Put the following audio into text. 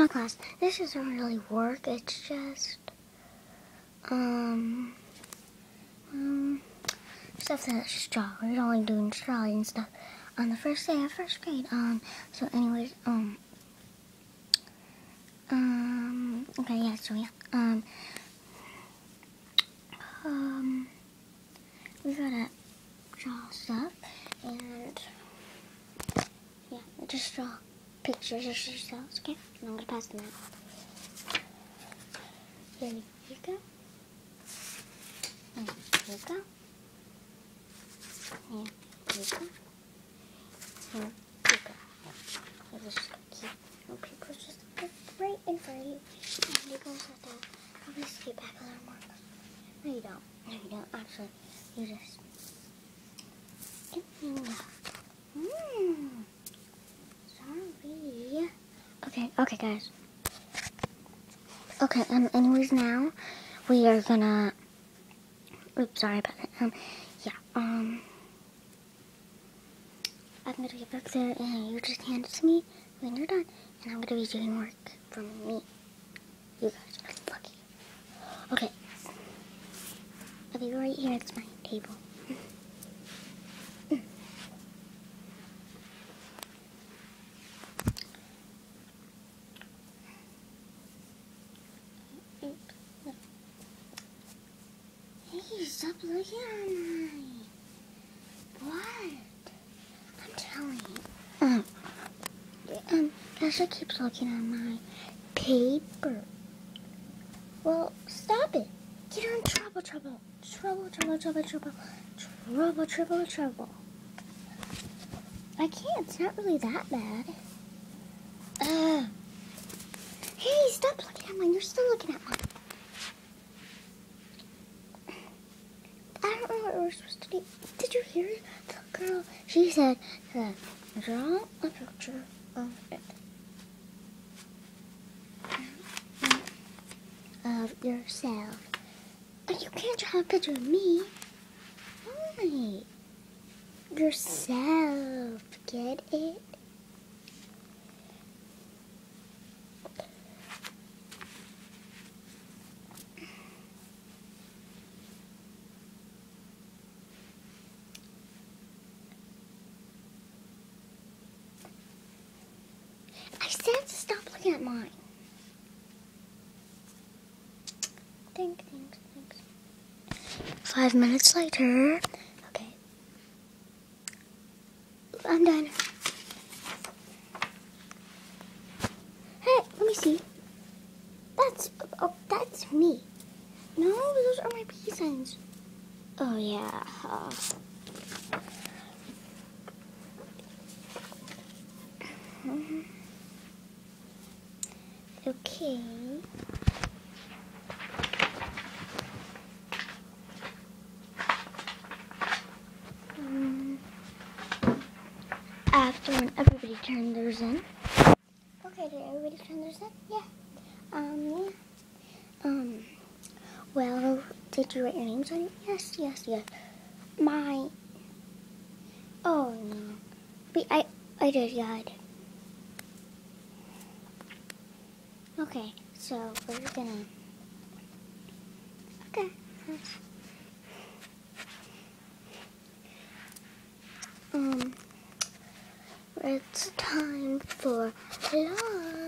class. This doesn't really work. It's just stuff that's straw. We're only doing straw and stuff on the first day of first grade. So anyways, okay, yeah, so yeah, we gotta draw stuff, and yeah, just draw pictures of yourselves, okay? And I'm gonna pass them out. Here you go. And here you go. And here you go. And here you go. You're just gonna keep no papers just right in front of you. And you guys have to obviously get back a little more. No, you don't. No, you don't. Actually, you just. Sorry. Okay, guys. Okay, anyways, now we are gonna. Oops, sorry about that. Yeah, I'm gonna get back there, and you just hand it to me when you're done, and I'm gonna be doing work from me. You guys are lucky. Okay. I'll be right here. It's my table. Hey, stop looking at me. What? I'm telling you. Dasha keeps looking at my paper. Well, stop it. Get her in trouble. Trouble. I can't. It's not really that bad. Hey, stop looking at mine. You're still looking at mine. I don't know what we're supposed to do. Did you hear the girl? She said, draw a picture of it. Of yourself. But you can't draw a picture of me. Why? Yourself. Get it? I said stop looking at mine. Thanks. 5 minutes later. Okay. I'm done. Hey, let me see. That's me. No, those are my peace signs. Oh, yeah. Okay. After when everybody turned theirs in. Okay, did everybody turn theirs in? Yeah. Yeah. Well, did you write your names on it? Yes. Oh, no. I did, yeah, I did. Okay, so we're gonna... Okay. It's time for lunch.